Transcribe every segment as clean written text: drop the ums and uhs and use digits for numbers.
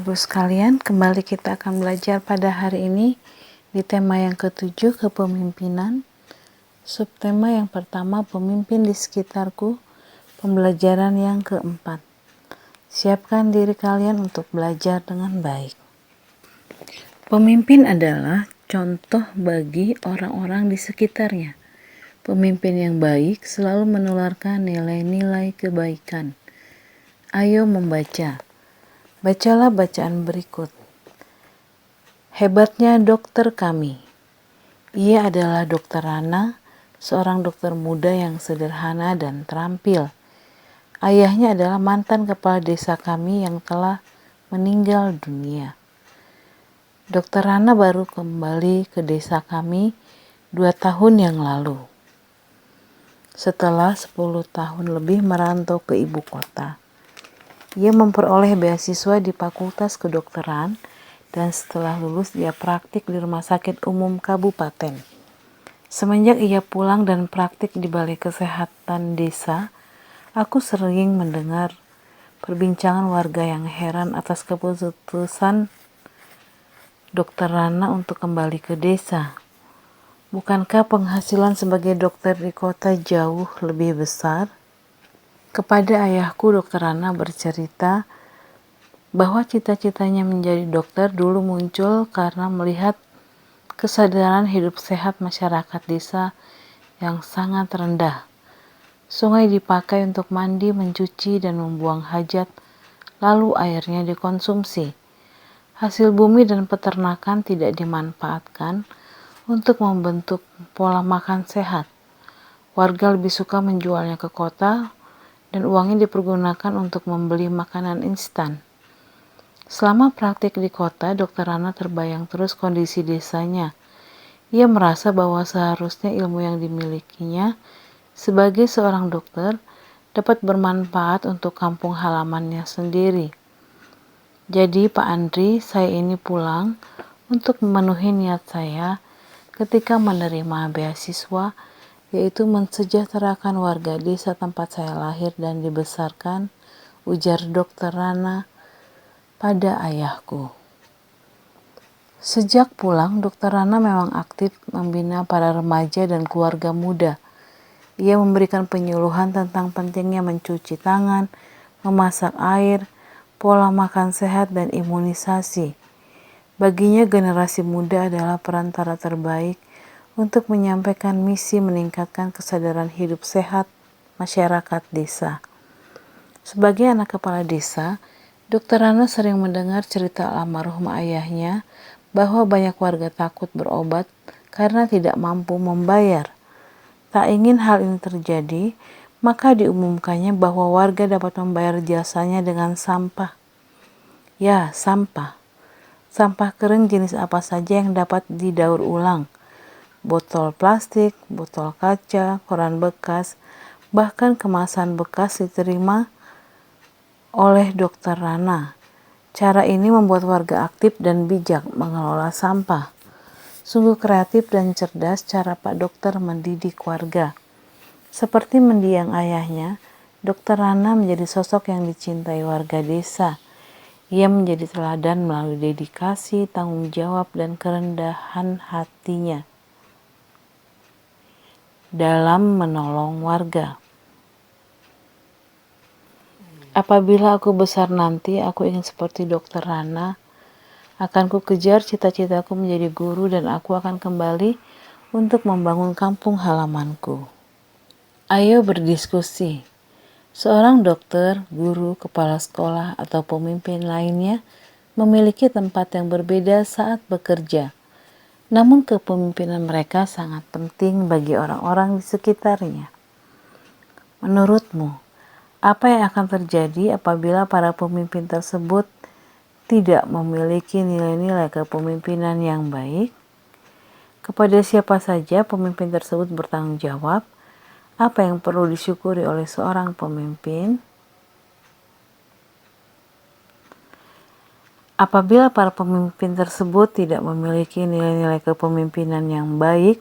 Ibu sekalian, kembali kita akan belajar pada hari ini di tema yang ke-7, kepemimpinan. Subtema yang pertama, pemimpin di sekitarku. Pembelajaran yang ke-4, siapkan diri kalian untuk belajar dengan baik. Pemimpin adalah contoh bagi orang-orang di sekitarnya. Pemimpin yang baik selalu menularkan nilai-nilai kebaikan. Ayo membaca. Bacalah bacaan berikut. Hebatnya dokter kami. Ia adalah Dokter Rana, seorang dokter muda yang sederhana dan terampil. Ayahnya adalah mantan kepala desa kami yang telah meninggal dunia. Dokter Rana baru kembali ke desa kami 2 tahun yang lalu. Setelah 10 tahun lebih merantau ke ibu kota. Ia memperoleh beasiswa di Fakultas Kedokteran dan setelah lulus ia praktik di Rumah Sakit Umum Kabupaten. Semenjak ia pulang dan praktik di Balai Kesehatan Desa, aku sering mendengar perbincangan warga yang heran atas keputusan Dokter Rana untuk kembali ke desa. Bukankah penghasilan sebagai dokter di kota jauh lebih besar? Kepada ayahku, Dokter Rana bercerita bahwa cita-citanya menjadi dokter dulu muncul karena melihat kesadaran hidup sehat masyarakat desa yang sangat rendah. Sungai dipakai untuk mandi, mencuci, dan membuang hajat, lalu airnya dikonsumsi. Hasil bumi dan peternakan tidak dimanfaatkan untuk membentuk pola makan sehat. Warga lebih suka menjualnya ke kota dan uangnya dipergunakan untuk membeli makanan instan. Selama praktik di kota, Dokter Rana terbayang terus kondisi desanya. Ia merasa bahwa seharusnya ilmu yang dimilikinya sebagai seorang dokter dapat bermanfaat untuk kampung halamannya sendiri. Jadi Pak Andri, saya ini pulang untuk memenuhi niat saya ketika menerima beasiswa, yaitu mensejahterakan warga desa tempat saya lahir dan dibesarkan, ujar Dokter Rana pada ayahku. Sejak pulang, Dokter Rana memang aktif membina para remaja dan keluarga muda. Ia memberikan penyuluhan tentang pentingnya mencuci tangan, memasak air, pola makan sehat, dan imunisasi. Baginya generasi muda adalah perantara terbaik untuk menyampaikan misi meningkatkan kesadaran hidup sehat masyarakat desa. Sebagai anak kepala desa, Dokter Rana sering mendengar cerita almarhum ayahnya bahwa banyak warga takut berobat karena tidak mampu membayar. Tak ingin hal ini terjadi, maka diumumkannya bahwa warga dapat membayar jasanya dengan sampah. Ya, sampah. Sampah kering jenis apa saja yang dapat didaur ulang. Botol plastik, botol kaca, koran bekas, bahkan kemasan bekas diterima oleh Dokter Rana. Cara ini membuat warga aktif dan bijak mengelola sampah. Sungguh kreatif dan cerdas cara Pak Dokter mendidik warga. Seperti mendiang ayahnya, Dokter Rana menjadi sosok yang dicintai warga desa. Ia menjadi teladan melalui dedikasi, tanggung jawab, dan kerendahan hatinya dalam menolong warga. Apabila aku besar nanti, aku ingin seperti Dokter Rana. Akan ku kejar cita-citaku menjadi guru dan aku akan kembali untuk membangun kampung halamanku. Ayo berdiskusi. Seorang dokter, guru, kepala sekolah, atau pemimpin lainnya memiliki tempat yang berbeda saat bekerja. Namun kepemimpinan mereka sangat penting bagi orang-orang di sekitarnya. Menurutmu, apa yang akan terjadi apabila para pemimpin tersebut tidak memiliki nilai-nilai kepemimpinan yang baik? Kepada siapa saja pemimpin tersebut bertanggung jawab? Apa yang perlu disyukuri oleh seorang pemimpin? Apabila para pemimpin tersebut tidak memiliki nilai-nilai kepemimpinan yang baik,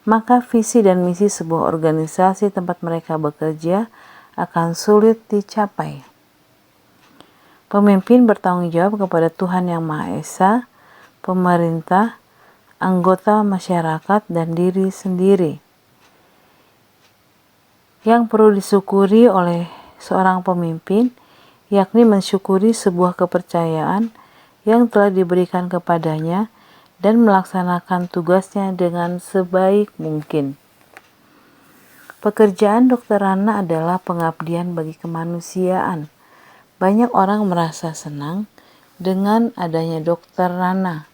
maka visi dan misi sebuah organisasi tempat mereka bekerja akan sulit dicapai. Pemimpin bertanggung jawab kepada Tuhan Yang Maha Esa, pemerintah, anggota masyarakat, dan diri sendiri. Yang perlu disyukuri oleh seorang pemimpin, yakni mensyukuri sebuah kepercayaan yang telah diberikan kepadanya dan melaksanakan tugasnya dengan sebaik mungkin. Pekerjaan Dr. Rana adalah pengabdian bagi kemanusiaan. Banyak orang merasa senang dengan adanya Dr. Rana.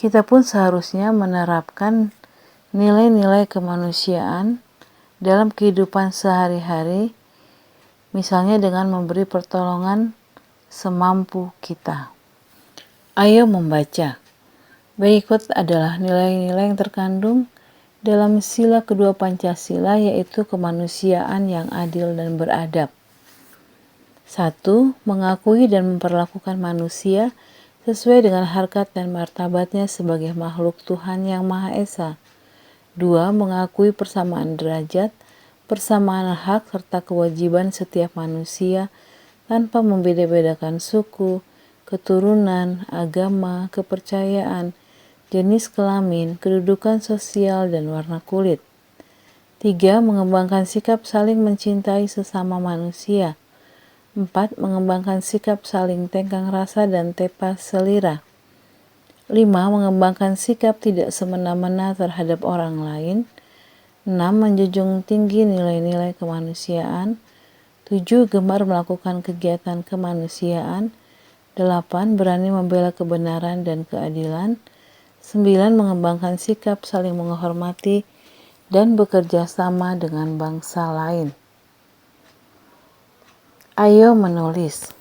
Kita pun seharusnya menerapkan nilai-nilai kemanusiaan dalam kehidupan sehari-hari, misalnya dengan memberi pertolongan semampu kita. Ayo membaca. Berikut adalah nilai-nilai yang terkandung dalam sila kedua Pancasila, yaitu kemanusiaan yang adil dan beradab. 1. Mengakui dan memperlakukan manusia sesuai dengan harkat dan martabatnya sebagai makhluk Tuhan Yang Maha Esa. 2. Mengakui persamaan derajat, persamaan hak, serta kewajiban setiap manusia tanpa membeda-bedakan suku, keturunan, agama, kepercayaan, jenis kelamin, kedudukan sosial, dan warna kulit. 3. Mengembangkan sikap saling mencintai sesama manusia. 4. Mengembangkan sikap saling tengkang rasa dan tepa selera. 5. Mengembangkan sikap tidak semena-mena terhadap orang lain. 6. Menjunjung tinggi nilai-nilai kemanusiaan. 7. Gemar melakukan kegiatan kemanusiaan. 8. Berani membela kebenaran dan keadilan. 9. Mengembangkan sikap saling menghormati dan bekerja sama dengan bangsa lain. Ayo menulis.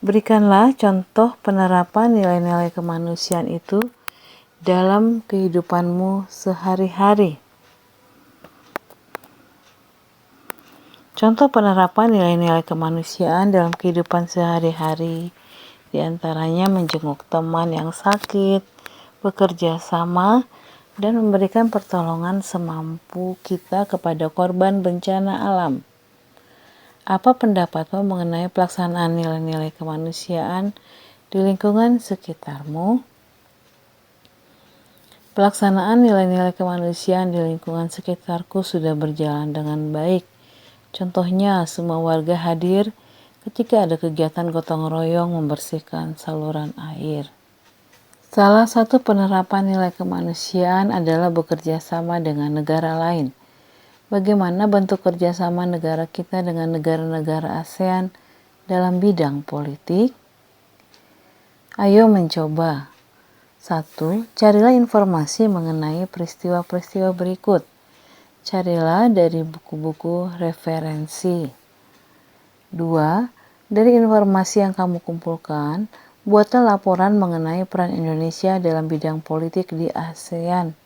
Berikanlah contoh penerapan nilai-nilai kemanusiaan itu dalam kehidupanmu sehari-hari. Contoh penerapan nilai-nilai kemanusiaan dalam kehidupan sehari-hari diantaranya menjenguk teman yang sakit, bekerja sama, dan memberikan pertolongan semampu kita kepada korban bencana alam. Apa pendapatmu mengenai pelaksanaan nilai-nilai kemanusiaan di lingkungan sekitarmu? Pelaksanaan nilai-nilai kemanusiaan di lingkungan sekitarku sudah berjalan dengan baik. Contohnya, semua warga hadir ketika ada kegiatan gotong royong membersihkan saluran air. Salah satu penerapan nilai kemanusiaan adalah bekerja sama dengan negara lain. Bagaimana bentuk kerjasama negara kita dengan negara-negara ASEAN dalam bidang politik? Ayo mencoba. 1. Carilah informasi mengenai peristiwa-peristiwa berikut. Carilah dari buku-buku referensi. 2. Dari informasi yang kamu kumpulkan, buatlah laporan mengenai peran Indonesia dalam bidang politik di ASEAN.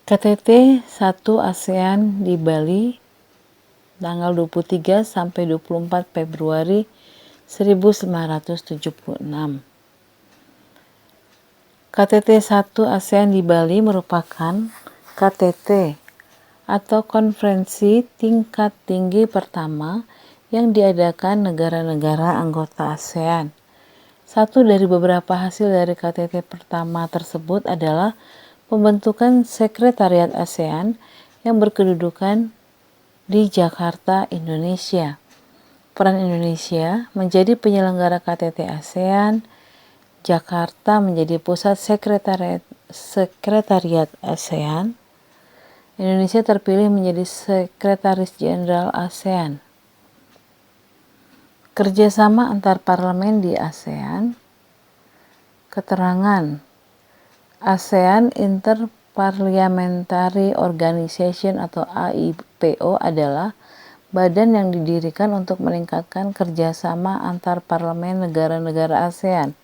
KTT 1 ASEAN di Bali tanggal 23 sampai 24 Februari 1976. KTT 1 ASEAN di Bali merupakan KTT atau konferensi tingkat tinggi pertama yang diadakan negara-negara anggota ASEAN. Satu dari beberapa hasil dari KTT pertama tersebut adalah pembentukan Sekretariat ASEAN yang berkedudukan di Jakarta, Indonesia. Peran Indonesia menjadi penyelenggara KTT ASEAN, Jakarta menjadi pusat Sekretariat ASEAN. Indonesia terpilih menjadi Sekretaris Jenderal ASEAN. Kerjasama antar parlemen di ASEAN. Keterangan ASEAN Interparliamentary Organization atau AIPO adalah badan yang didirikan untuk meningkatkan kerjasama antar parlemen negara-negara ASEAN.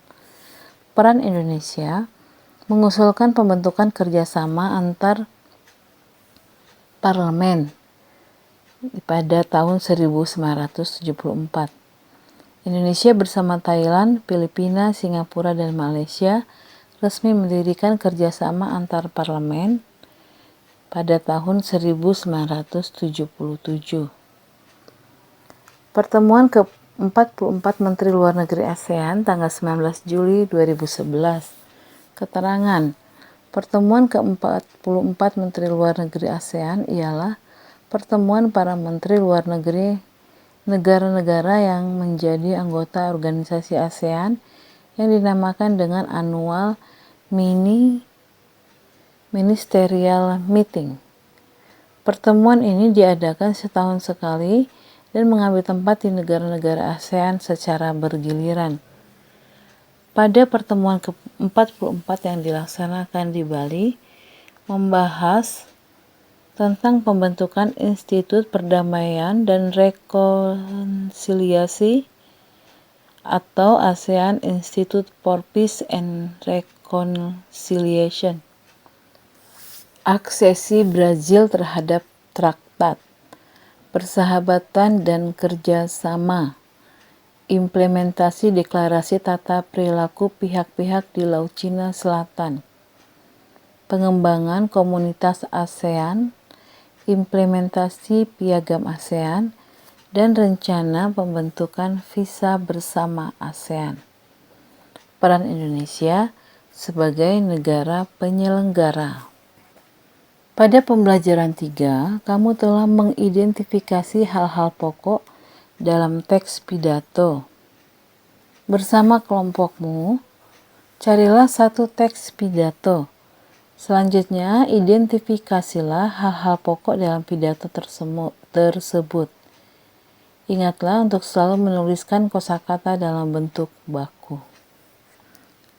Peran Indonesia mengusulkan pembentukan kerjasama antar parlemen pada tahun 1974. Indonesia bersama Thailand, Filipina, Singapura, dan Malaysia resmi mendirikan kerjasama antar parlemen pada tahun 1977. Pertemuan 44 Menteri Luar Negeri ASEAN tanggal 19 Juli 2011. Keterangan pertemuan ke-44 Menteri Luar Negeri ASEAN ialah pertemuan para Menteri Luar Negeri negara-negara yang menjadi anggota organisasi ASEAN yang dinamakan dengan Annual Ministerial Meeting. Pertemuan ini diadakan setahun sekali dan mengambil tempat di negara-negara ASEAN secara bergiliran. Pada pertemuan ke-44 yang dilaksanakan di Bali, membahas tentang pembentukan Institut Perdamaian dan Rekonsiliasi atau ASEAN Institute for Peace and Reconciliation. Aksesi Brazil terhadap Traktat Persahabatan dan Kerjasama, implementasi deklarasi tata perilaku pihak-pihak di Laut Cina Selatan, pengembangan komunitas ASEAN, implementasi piagam ASEAN, dan rencana pembentukan visa bersama ASEAN. Peran Indonesia sebagai negara penyelenggara. Pada pembelajaran 3, kamu telah mengidentifikasi hal-hal pokok dalam teks pidato. Bersama kelompokmu, carilah satu teks pidato. Selanjutnya, identifikasilah hal-hal pokok dalam pidato tersebut. Ingatlah untuk selalu menuliskan kosakata dalam bentuk baku.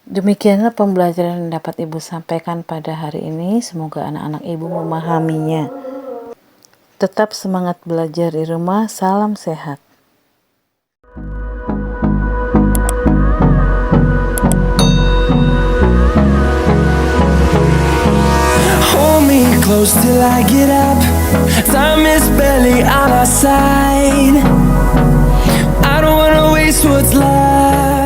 Demikianlah pembelajaran yang dapat Ibu sampaikan pada hari ini. Semoga anak-anak Ibu memahaminya. Tetap semangat belajar di rumah. Salam sehat. Hold me close till I get up. Time is barely on our side. I don't wanna waste what's left.